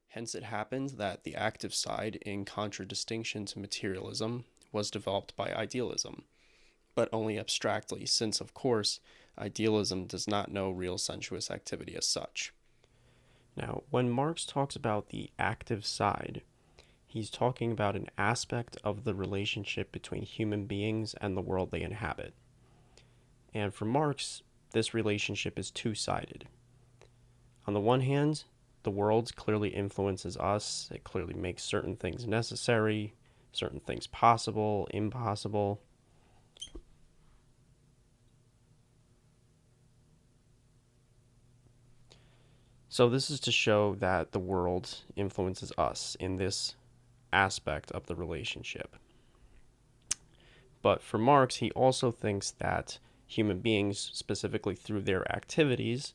Hence, it happened that the active side, in contradistinction to materialism, was developed by idealism, but only abstractly, since, of course, idealism does not know real sensuous activity as such. Now, when Marx talks about the active side, he's talking about an aspect of the relationship between human beings and the world they inhabit. And for Marx, this relationship is two-sided. On the one hand, the world clearly influences us. It clearly makes certain things necessary, certain things possible, impossible. So this is to show that the world influences us in this aspect of the relationship. But for Marx, he also thinks that human beings, specifically through their activities,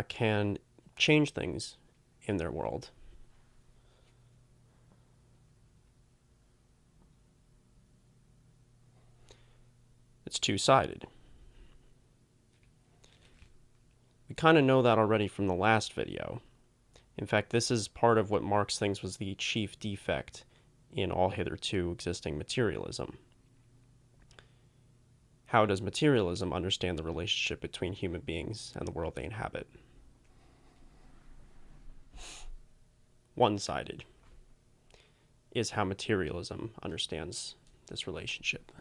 can change things in their world. It's two-sided. We kind of know that already from the last video. In fact, this is part of what Marx thinks was the chief defect in all hitherto existing materialism. How does materialism understand the relationship between human beings and the world they inhabit? One-sided is how materialism understands this relationship.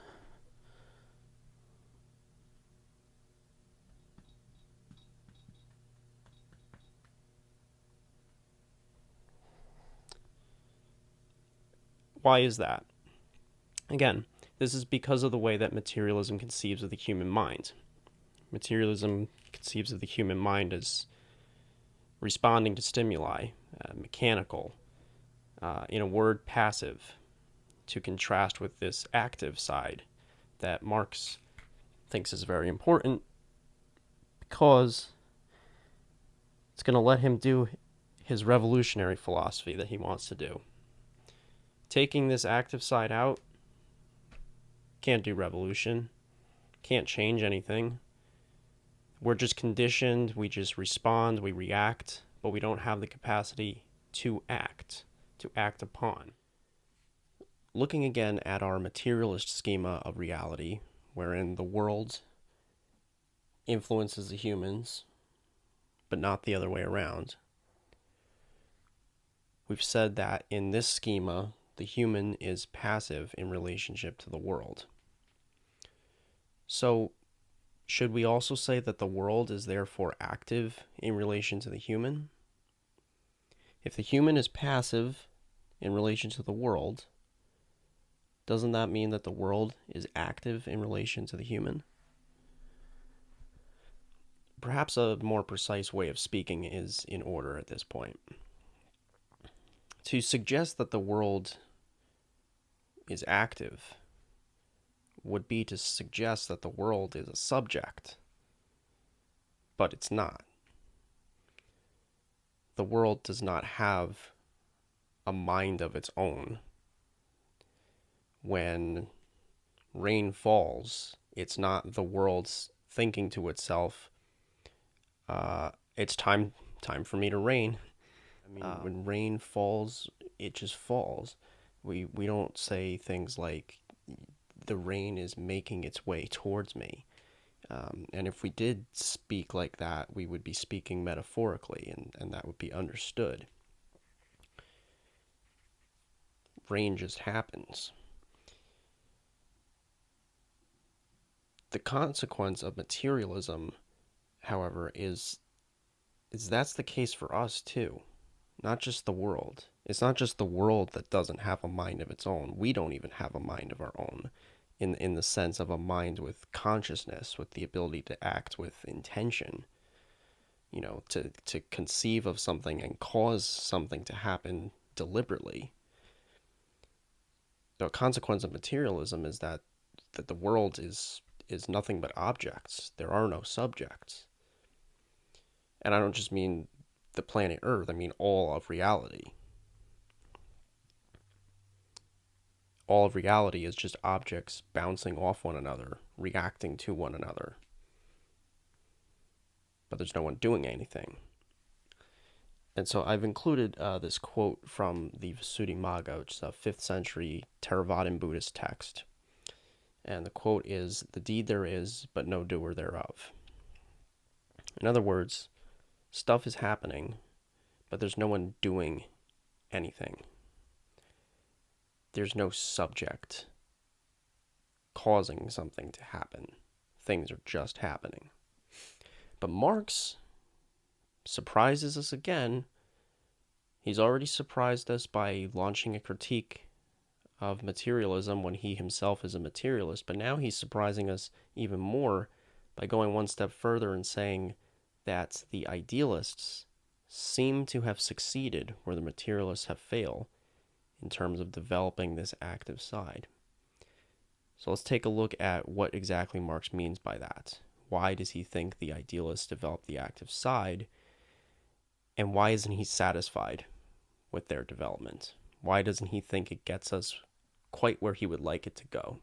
Why is that? Again, this is because of the way that materialism conceives of the human mind. Materialism conceives of the human mind as responding to stimuli, mechanical, in a word, passive, to contrast with this active side that Marx thinks is very important because it's going to let him do his revolutionary philosophy that he wants to do. Taking this active side out, can't do revolution, can't change anything. We're just conditioned, we just respond, we react, but we don't have the capacity to act upon. Looking again at our materialist schema of reality, wherein the world influences the humans, but not the other way around, we've said that in this schema, the human is passive in relationship to the world. So, should we also say that the world is therefore active in relation to the human? If the human is passive in relation to the world, doesn't that mean that the world is active in relation to the human? Perhaps a more precise way of speaking is in order at this point. To suggest that the world is active would be to suggest that the world is a subject, but it's not. The world does not have a mind of its own. When rain falls, it's not the world's thinking to itself, it's time for me to rain. When rain falls, it just falls. We don't say things like, the rain is making its way towards me. And if we did speak like that, we would be speaking metaphorically, and that would be understood. Rain just happens. The consequence of materialism, however, is that's the case for us too, not just the world. It's not just the world that doesn't have a mind of its own. We don't even have a mind of our own in the sense of a mind with consciousness, with the ability to act with intention, to conceive of something and cause something to happen deliberately. The consequence of materialism is that the world is nothing but objects. There are no subjects. And I don't just mean the planet Earth, I mean all of reality. All of reality is just objects bouncing off one another, reacting to one another. But there's no one doing anything. And so I've included this quote from the Visuddhimagga, which is a 5th century Theravadan Buddhist text. And the quote is, "The deed there is, but no doer thereof." In other words, stuff is happening, but there's no one doing anything. There's no subject causing something to happen. Things are just happening. But Marx surprises us again. He's already surprised us by launching a critique of materialism when he himself is a materialist, but now he's surprising us even more by going one step further and saying that the idealists seem to have succeeded where the materialists have failed in terms of developing this active side. So let's take a look at what exactly Marx means by that. Why does he think the idealists develop the active side? And why isn't he satisfied with their development? Why doesn't he think it gets us quite where he would like it to go?